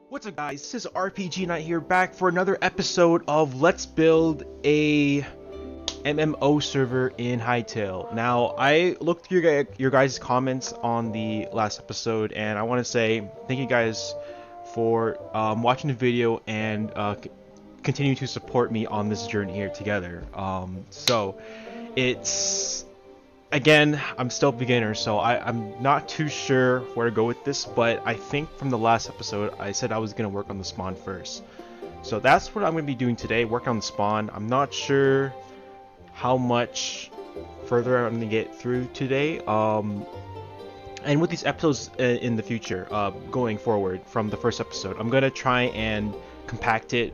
What's up guys, this is RPG Knight here, back for another episode of Let's Build a MMO server in Hytale. Now, I looked through your guys' comments on the last episode, and I want to say thank you guys for watching the video and continue to support me on this journey here together. It's again, I'm still a beginner, so I'm not too sure where to go with this, but I think from the last episode, I said I was going to work on the spawn first. So that's what I'm going to be doing today, work on the spawn. I'm not sure how much further I'm going to get through today. And with these episodes in the future, going forward from the first episode, I'm going to try and compact it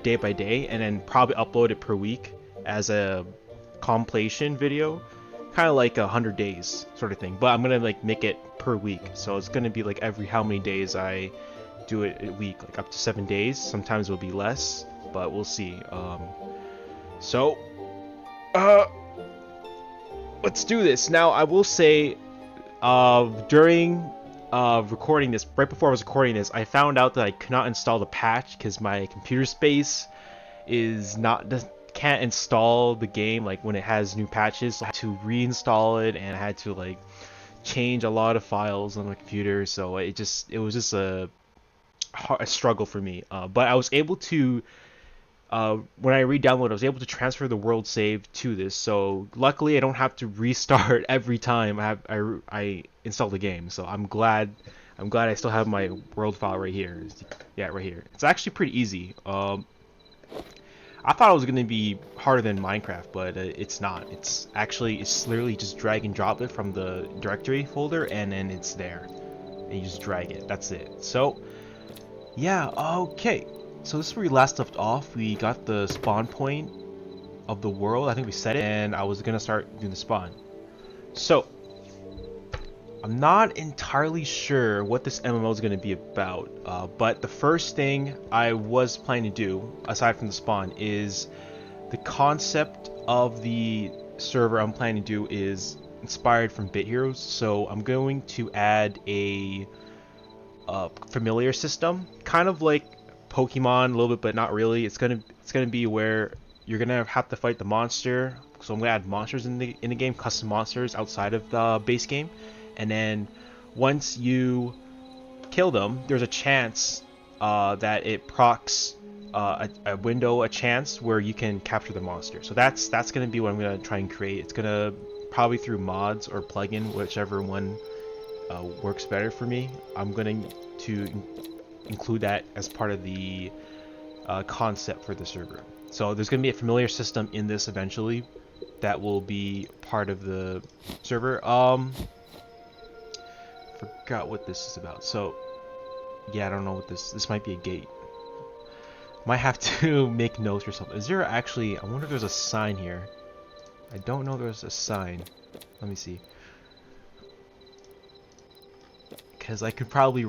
day by day, and then probably upload it per week as a compilation video, kind of like 100 days sort of thing, but I'm gonna like make it per week, so it's gonna be like every how many days I do it a week, like up to 7 days. Sometimes it'll be less, but we'll see. So let's do this. Now I will say, during recording this, right before I was recording this, I found out that I could not install the patch because my computer space is not can't install the game like when it has new patches. So I had to reinstall it, and I had to like change a lot of files on my computer, so it was just a struggle for me, but I was able to when I re-downloaded, I was able to transfer the world save to this, so luckily I don't have to restart every time I install the game. So I'm glad I still have my world file right here. Yeah, right here. It's actually pretty easy. I thought it was going to be harder than Minecraft, but it's not. It's literally just drag and drop it from the directory folder, and then it's there. And you just drag it. That's it. So, yeah, okay. So this is where we last left off. We got the spawn point of the world. I think we set it, and I was going to start doing the spawn. So, I'm not entirely sure what this MMO is going to be about, but the first thing I was planning to do, aside from the spawn, is the concept of the server I'm planning to do is inspired from Bit Heroes. So I'm going to add a familiar system, kind of like Pokemon a little bit, but not really. It's gonna be where you're gonna have to fight the monster. So I'm gonna add monsters in the game, custom monsters outside of the base game. And then once you kill them, there's a chance that it procs a window, a chance where you can capture the monster. So that's going to be what I'm going to try and create. It's going to probably through mods or plugin, whichever one works better for me. I'm going to include that as part of the concept for the server. So there's going to be a familiar system in this eventually that will be part of the server. Forgot what this is about. So yeah, I don't know what this might be a gate. Might have to make notes or something. Is there actually, I wonder if there's a sign here. I don't know there's a sign. Let me see. Because I could probably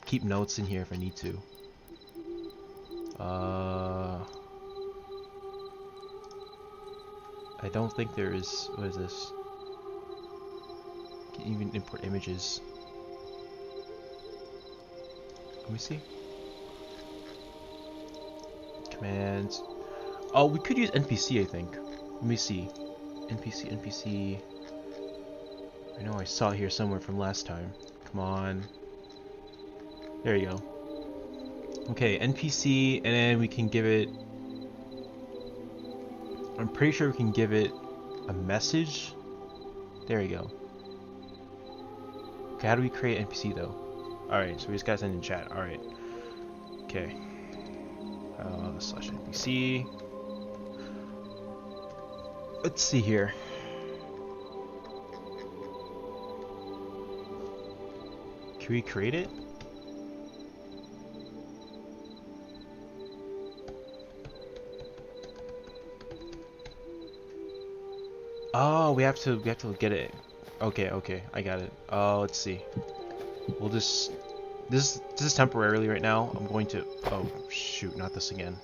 keep notes in here if I need to. I don't think there is. What is this? Can even import images. Let me see. Commands. Oh, we could use NPC, I think. Let me see. NPC. I know I saw it here somewhere from last time. Come on. There you go. Okay, NPC, and then we can give it... I'm pretty sure we can give it a message. There you go. Okay, how do we create NPC though? Alright, so we just gotta send in chat. Alright. Okay. Slash NPC. Let's see here. Can we create it? Oh, we have to get it. Okay, I got it. Let's see. We'll just this is temporarily right now. I'm going to, oh shoot, not this again.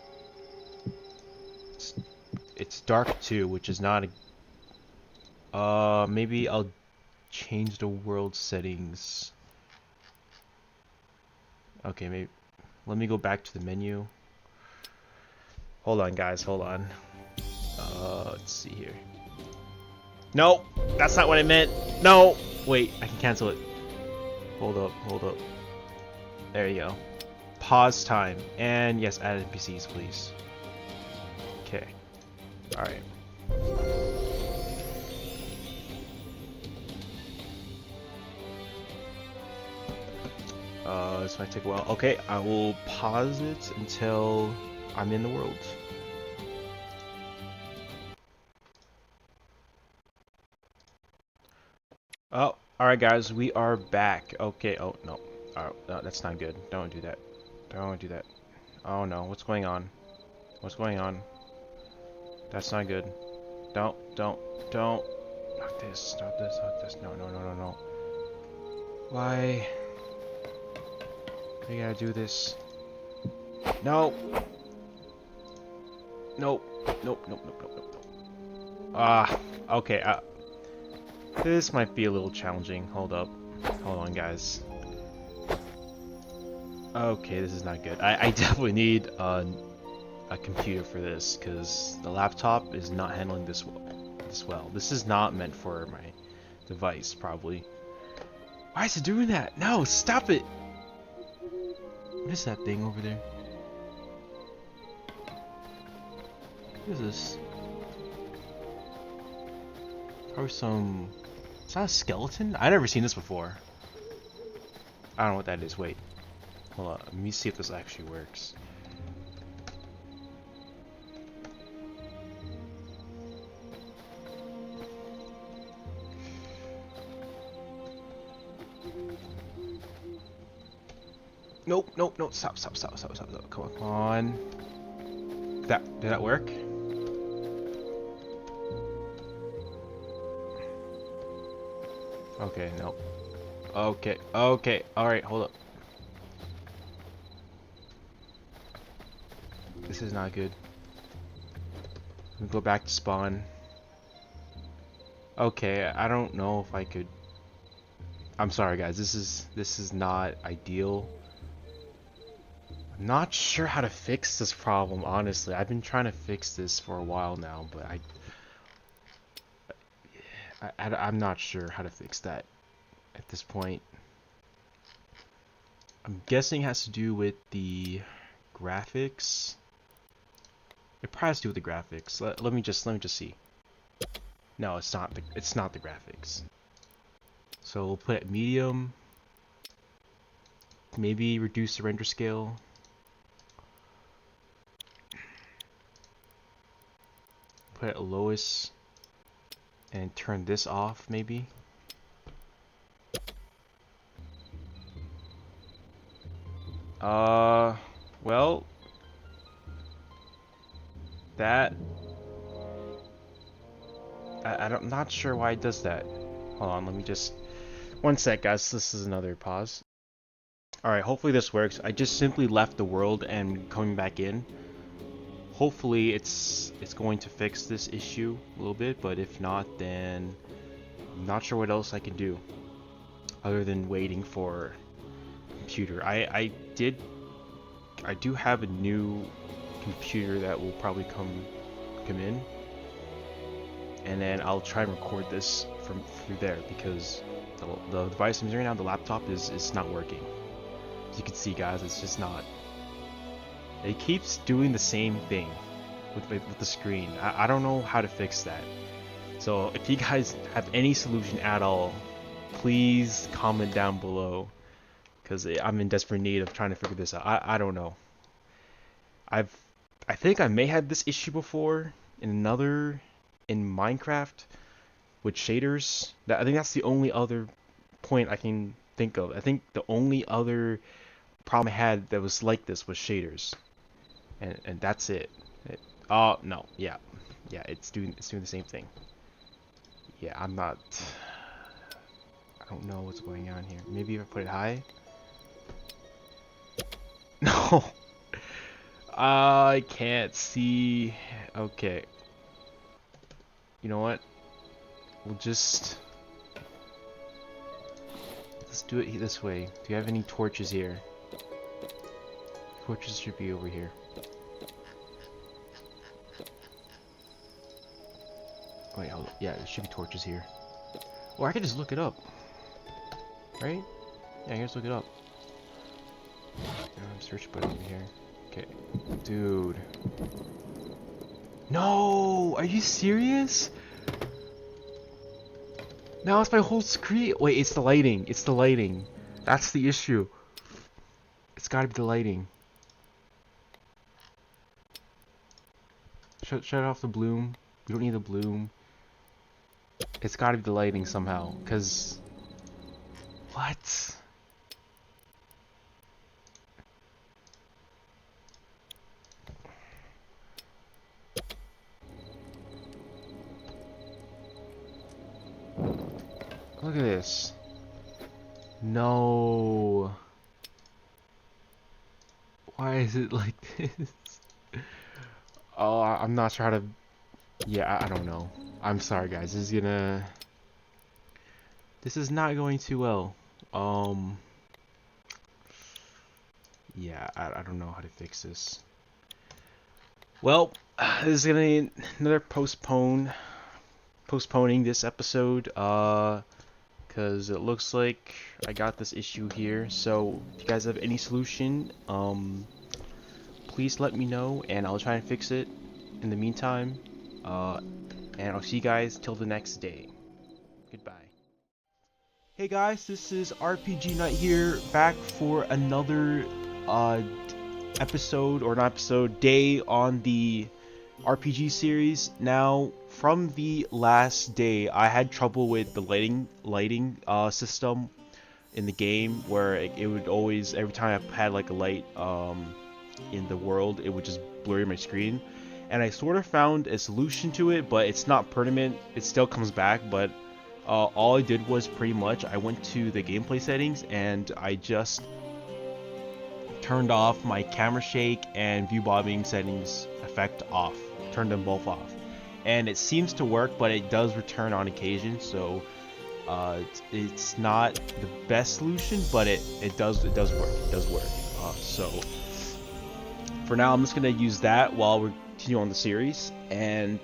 It's dark too, which is not a, maybe I'll change the world settings. Okay, maybe let me go back to the menu. Hold on, guys. Hold on. Let's see here. No, that's not what I meant. No, wait, I can cancel it. Hold up, hold up. There you go. Pause time, and yes, add NPCs, please. Okay. All right. This might take a while. Okay, I will pause it until I'm in the world. Oh, alright guys, we are back. Okay, oh no. Oh, no, that's not good. Don't do that. Don't do that. Oh no, what's going on? What's going on? That's not good. Don't. Not this, not this, not this. No, no, no, no, no. Why? We gotta do this. No! Nope. Nope, nope, nope, nope, nope, nope. Ah, okay, this might be a little challenging. Hold up. Hold on, guys. Okay, this is not good. I definitely need a computer for this, because the laptop is not handling this well. This is not meant for my device, probably. Why is it doing that? No, stop it! What is that thing over there? What is this? Probably some... Is that a skeleton? I've never seen this before. I don't know what that is. Wait. Hold on. Let me see if this actually works. Nope, nope, nope. Stop. Come on. Did that work? Okay, no. Okay, alright, hold up. This is not good. Let me go back to spawn. Okay, I don't know if I could... I'm sorry guys, this is not ideal. I'm not sure how to fix this problem, honestly. I've been trying to fix this for a while now, but I'm not sure how to fix that at this point. I'm guessing it has to do with the graphics. It probably has to do with the graphics. Let me just see. No, it's not the graphics. So we'll put it at medium. Maybe reduce the render scale. Put it at lowest and turn this off maybe. Well, that I'm not sure why it does that. Hold on, let me just... One sec, guys. This is another pause. Alright, hopefully this works. I just simply left the world and coming back in. Hopefully it's going to fix this issue a little bit, but if not, then I'm not sure what else I can do other than waiting for computer. I do have a new computer that will probably come in, and then I'll try and record this through there, because the device I'm using right now, the laptop, is not working. As you can see, guys, it's just not. It keeps doing the same thing with the screen. I don't know how to fix that. So if you guys have any solution at all, please comment down below, because I'm in desperate need of trying to figure this out. I don't know. I think I may have this issue before in Minecraft with shaders. I think that's the only other point I can think of. I think the only other problem I had that was like this was shaders, and that's it. Oh no, yeah, it's doing the same thing. Yeah, I don't know what's going on here. Maybe if I put it high. No, I can't see. Okay, you know what? Let's do it this way. Do you have any torches here? Torches should be over here. Wait, hold on. Yeah, there should be torches here. Or I could just look it up. Right? Yeah, I can just look it up. Search button over here. Okay. Dude. No! Are you serious? Now it's my whole screen. Wait, it's the lighting. It's the lighting. That's the issue. It's gotta be the lighting. Shut off the bloom. We don't need the bloom. It's gotta be the lighting somehow. Cause... What? Look at this. No. Why is it like this? Oh, I'm not sure how to... Yeah, I don't know. I'm sorry, guys. This is not going too well. Yeah, I don't know how to fix this. Well, this is gonna be another postponing this episode, because it looks like I got this issue here. So if you guys have any solution, please let me know, and I'll try and fix it in the meantime. And I'll see you guys till the next day. Goodbye. Hey guys, this is RPG Night here, back for another episode, or not episode, day on the RPG series. Now, from the last day, I had trouble with the lighting system in the game, where it would always, every time I had like a light in the world, it would just blur my screen. And I sort of found a solution to it, but it's not permanent. It still comes back, but all I did was pretty much I went to the gameplay settings and I just turned off my camera shake and view bobbing settings effect off. Turned them both off. And it seems to work, but it does return on occasion, so it's not the best solution, but it does work. It does work. So for now, I'm just gonna use that while we continue on the series. And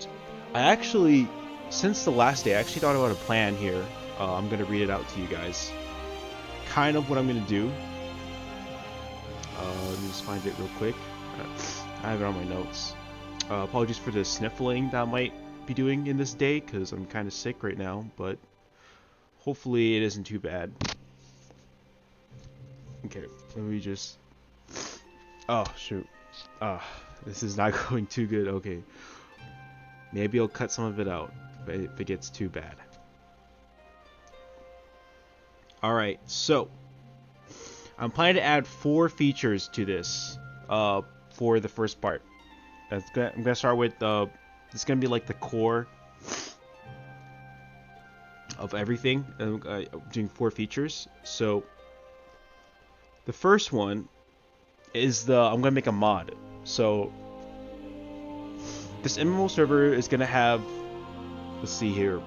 I actually, since the last day, I actually thought about a plan here. I'm gonna read it out to you guys. Kind of what I'm gonna do. Let me just find it real quick. I have it on my notes. Apologies for the sniffling that I might be doing in this day, because I'm kind of sick right now, but hopefully it isn't too bad. Okay, let me just... Oh, shoot. This is not going too good. Okay. Maybe I'll cut some of it out if it gets too bad. Alright, so I'm planning to add 4 features to this for the first part. I'm gonna start with it's gonna be like the core of everything. Doing 4 features. So the first one is I'm gonna make a mod. So this MMO server is gonna have, let's see here,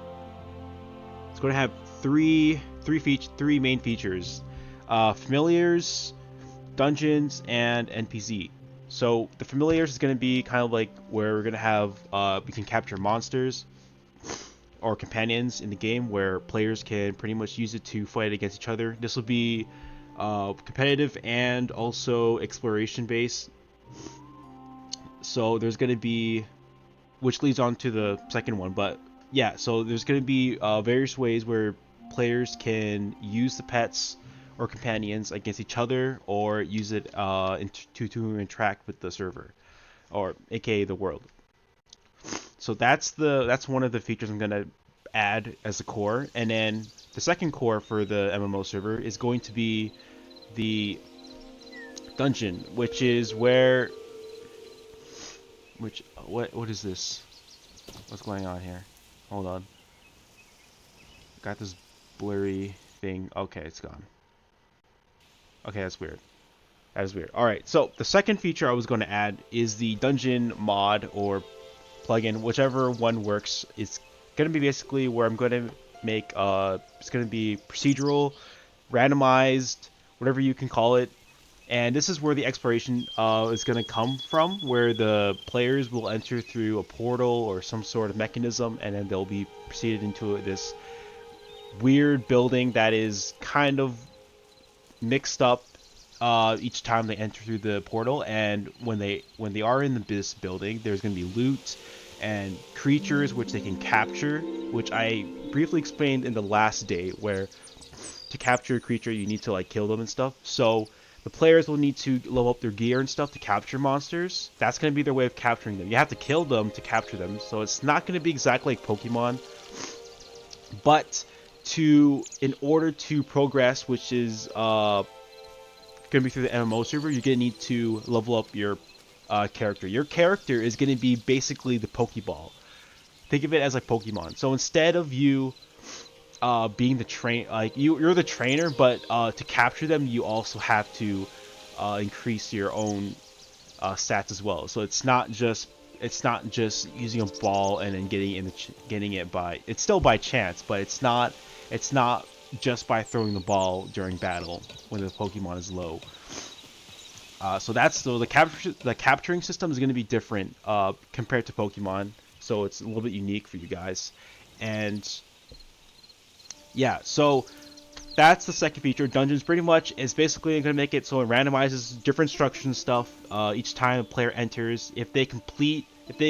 it's gonna have three main features: familiars, dungeons, and NPC. So the familiars is gonna be kind of like where we're gonna have we can capture monsters or companions in the game, where players can pretty much use it to fight against each other. This will be competitive and also exploration based. So there's going to be, which leads on to the second one, but yeah, so there's going to be various ways where players can use the pets or companions against each other, or use it to interact with the server, or aka the world. So that's one of the features I'm going to add as a core. And then the second core for the MMO server is going to be the dungeon, which is where what is this? What's going on here? Hold on. Got this blurry thing. Okay, it's gone. Okay, that's weird. That is weird. Alright, so the second feature I was going to add is the dungeon mod or plugin, whichever one works. It's going to be basically where I'm going to make it's going to be procedural, randomized, whatever you can call it, And this is where the exploration is going to come from, where the players will enter through a portal or some sort of mechanism, and then they'll be proceeded into this weird building that is kind of mixed up each time they enter through the portal. And when they are in this building, there's going to be loot and creatures which they can capture, which I briefly explained in the last day, where to capture a creature you need to like kill them and stuff. So the players will need to level up their gear and stuff to capture monsters. That's going to be their way of capturing them. You have to kill them to capture them, so it's not going to be exactly like Pokemon, but in order to progress, which is going to be through the MMO server, you're going to need to level up your character. Your character is going to be basically the Pokeball. Think of it as like Pokemon. So instead of you being the you're the trainer, but to capture them, you also have to increase your own stats as well. So it's not just using a ball and then getting it by. It's still by chance, but it's not just by throwing the ball during battle when the Pokemon is low. So the capturing system is going to be different compared to Pokemon. So it's a little bit unique for you guys, and yeah. So that's the second feature. Dungeons pretty much is basically going to make it so it randomizes different structures and stuff each time a player enters. If they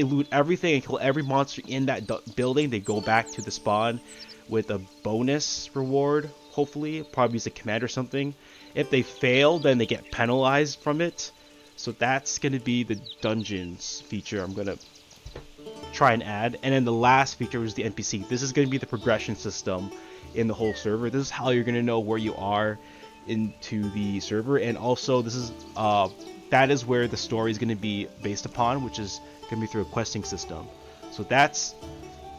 loot everything and kill every monster in that building, they go back to the spawn with a bonus reward. Hopefully, probably as a command or something. If they fail, then they get penalized from it. So that's going to be the dungeons feature I'm going to try and add. And then the last feature was the NPC. This is going to be the progression system in the whole server. This is how you're going to know where you are into the server, and also this is that is where the story is going to be based upon, which is going to be through a questing system. So that's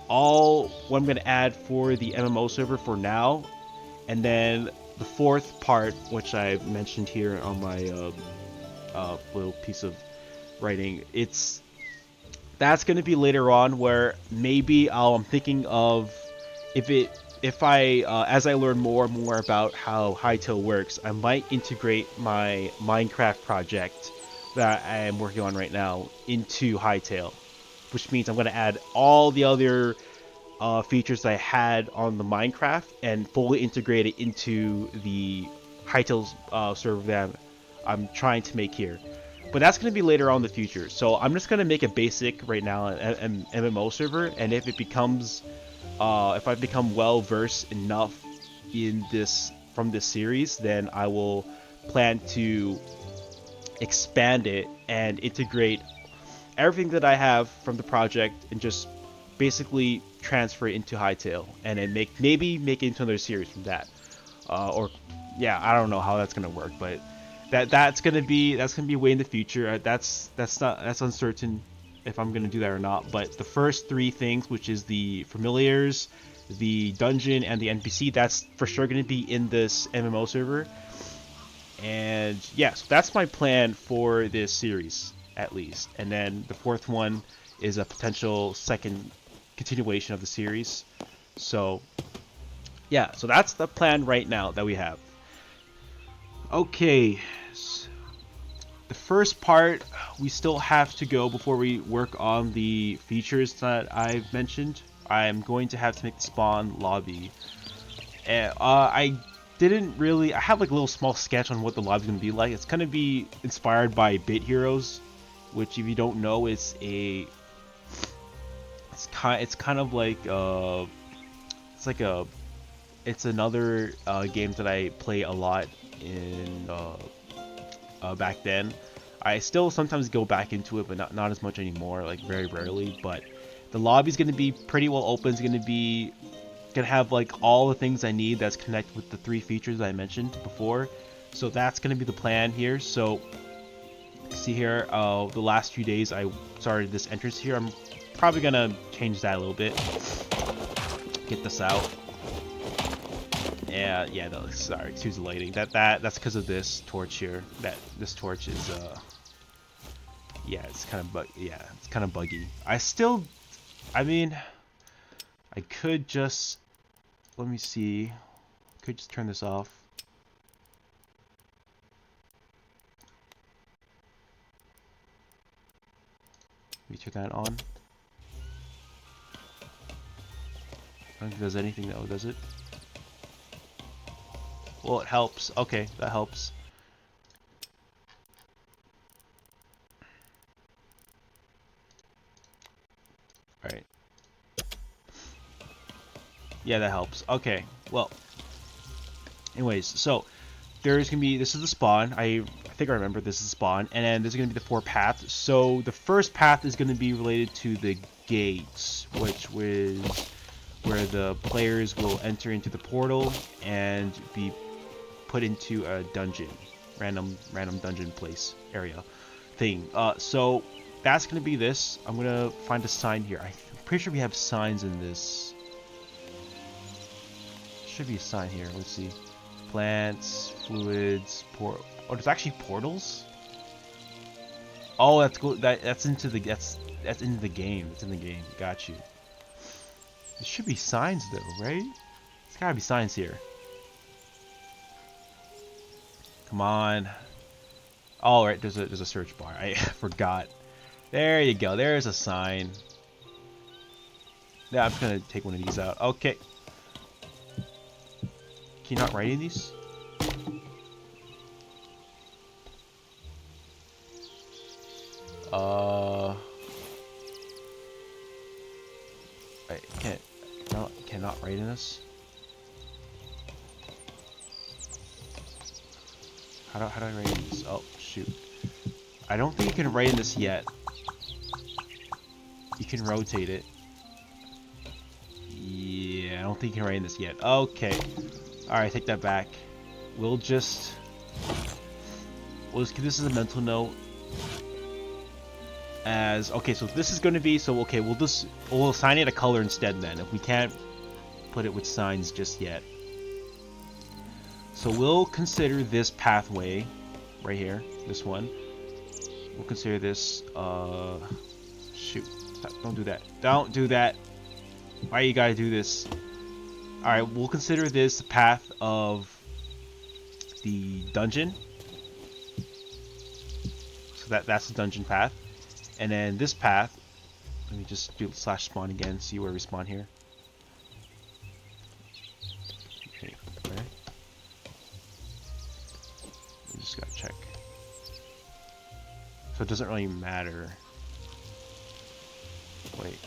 all what I'm going to add for the MMO server for now. And then the fourth part, which I mentioned here on my little piece of writing, that's going to be later on, where maybe I'm thinking of if I as I learn more and more about how Hytale works, I might integrate my Minecraft project that I am working on right now into Hytale, which means I'm going to add all the other features I had on the Minecraft and fully integrate it into the Hytale server that I'm trying to make here. But that's going to be later on in the future. So I'm just going to make a basic right now, an MMO server, and if I become well versed enough in this from this series, then I will plan to expand it and integrate everything that I have from the project and just basically transfer it into Hytale, and then maybe make it into another series from that. Or yeah, I don't know how that's gonna work, but that's gonna be way in the future. That's uncertain if I'm gonna do that or not. But the first three things, which is the familiars, the dungeon, and the NPC, that's for sure gonna be in this MMO server. And yeah, so that's my plan for this series, at least. And then the fourth one is a potential second continuation of the series. So yeah, so that's the plan right now that we have. Okay, the first part we still have to go before we work on the features that I've mentioned. I'm going to have to make the spawn lobby. I didn't really. I have like a little small sketch on what the lobby's gonna be like. It's gonna be inspired by Bit Heroes, which, if you don't know, it's kind of like it's like a it's another game that I play a lot in back then. I still sometimes go back into it, but not as much anymore, like very rarely. But the lobby's gonna be pretty well open. It's gonna have like all the things I need that's connected with the three features I mentioned before. So that's gonna be the plan here. So see here, the last few days I started this entrance here. I'm probably gonna change that a little bit. Get this out. Yeah, no, sorry, excuse the lighting. That's because of this torch here. This torch is yeah, it's kind of buggy. I mean, I could just, let me see. Could just turn this off. turn that on. I don't think it does anything though, does it? Well, it helps. Okay, that helps. Alright. Yeah, that helps. Okay, well. Anyways, so there's gonna be, this is the spawn. I think I remember this is the spawn. And then there's gonna be the 4 paths. So the first path is gonna be related to the gates, which was where the players will enter into the portal and be put into a dungeon, random dungeon place area thing. So that's gonna be this. I'm gonna find a sign here. I'm pretty sure we have signs in this. Should be a sign here. Let's see. Plants, fluids, oh, there's actually portals. Oh, that's cool. That's into the that's in the game. It's in the game. Got you. There should be signs though, right? There's gotta be signs here. Come on. All right, there's a search bar. I forgot. There you go. There's a sign. Yeah, I'm just gonna take one of these out. Okay. Can you not write in these? I cannot write in this. How do I write in this? Oh shoot! I don't think you can write in this yet. You can rotate it. Yeah, I don't think you can write in this yet. Okay. Alright, take that back. We'll just keep this as a mental note. As okay, so this is going to be okay. We'll assign it a color instead then. If we can't put it with signs just yet, so we'll consider this pathway right here. This one. We'll consider this. Shoot! Don't do that. Don't do that. Why you gotta do this? Alright, we'll consider this the path of the dungeon. So that's the dungeon path. And then this path, let me just do /spawn again, see where we spawn here. Okay, where? We just gotta check. So it doesn't really matter. Wait.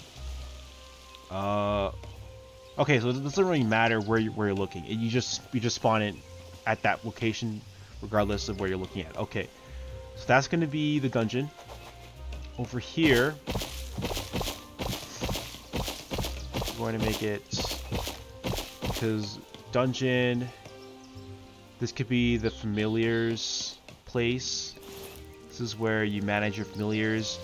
Okay, so it doesn't really matter where you're looking. You just spawn it at that location, regardless of where you're looking at. Okay, so that's going to be the dungeon. Over here, we're going to make it, because dungeon, this could be the familiars place. This is where you manage your familiars.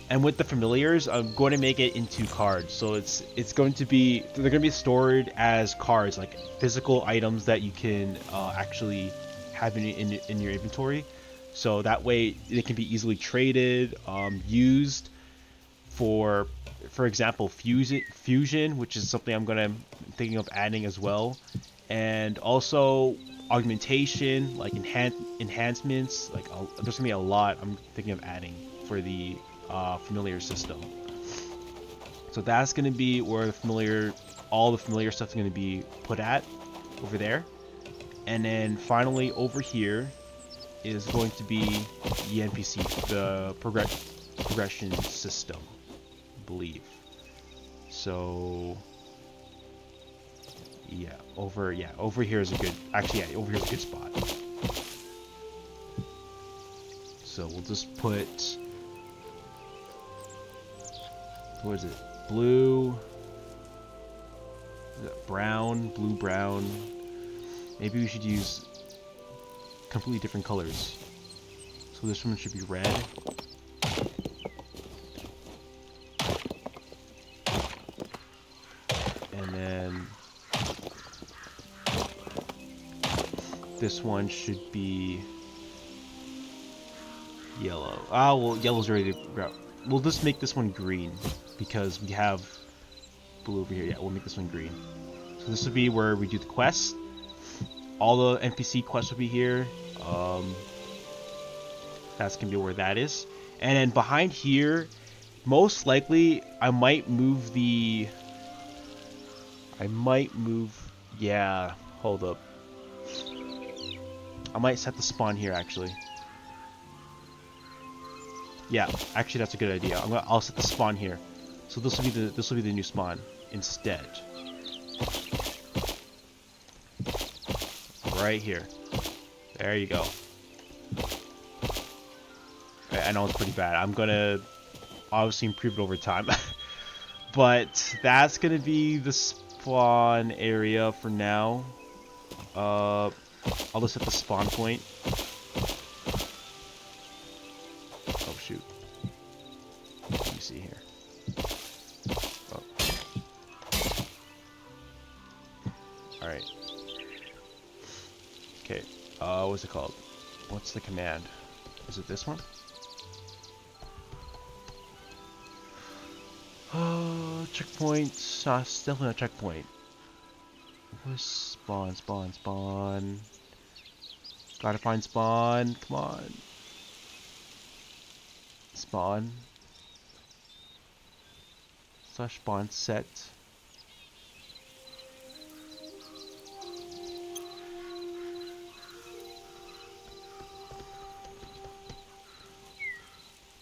And with the familiars, I'm going to make it into cards. So it's going to be, they're going to be stored as cards, like physical items that you can actually have in your inventory. So that way they can be easily traded, used for example, fusion, which is something I'm thinking of adding as well, and also augmentation, like enhancements. Like there's gonna be a lot I'm thinking of adding for the familiar system. So that's going to be where all the familiar stuff is going to be put at over there. And then finally over here is going to be the NPC, the progression system, I believe. So yeah, over here is a good, over here is a good spot. So we'll just put, what is it? Blue, brown, blue, brown. Maybe we should use completely different colors. So this one should be red. And then this one should be yellow. Ah, well, yellow's ready to go. We'll just make this one green because we have blue over here. Yeah, we'll make this one green. So this will be where we do the quest. All the NPC quests will be here. That's gonna be where that is. And then behind here, most likely I might move yeah, hold up. I might set the spawn here actually. Yeah, actually that's a good idea. I'll set the spawn here. So this will be the new spawn instead. Right here. There you go. I know it's pretty bad. I'm gonna obviously improve it over time. But that's gonna be the spawn area for now. I'll just set the spawn point. Oh shoot. Let me see here. Oh. Alright. Okay. What's it called? What's the command? Is it this one? Checkpoint. It's definitely a checkpoint. Where's spawn? Spawn. Gotta find spawn. Come on. Spawn. / spawn set.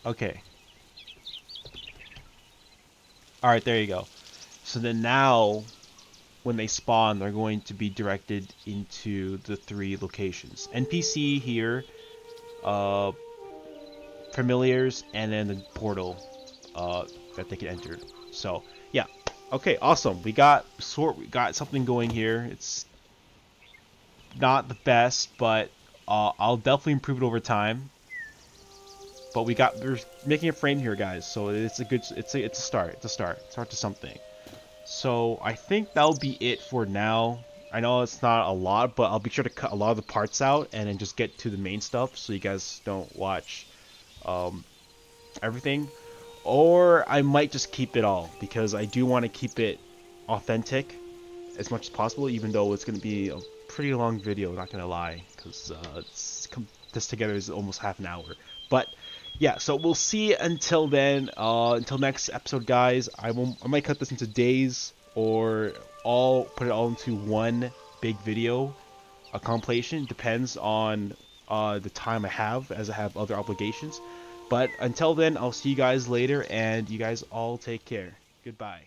Okay. Alright, there you go. So then now, when they spawn, they're going to be directed into the 3 locations. NPC here, familiars, and then the portal that they can enter. So, yeah. Okay, awesome. We got something going here. It's not the best, but I'll definitely improve it over time. But we're making a frame here, guys. So it's a start. It's a start to something. So I think that'll be it for now. I know it's not a lot, but I'll be sure to cut a lot of the parts out and then just get to the main stuff so you guys don't watch everything. Or I might just keep it all because I do want to keep it authentic as much as possible, even though it's going to be a pretty long video, not going to lie, because this together is almost half an hour. But yeah, so we'll see until then. Until next episode, guys. I might cut this into days or put it all into one big video, a compilation. Depends on the time I have, as I have other obligations. But until then, I'll see you guys later, and you guys all take care. Goodbye.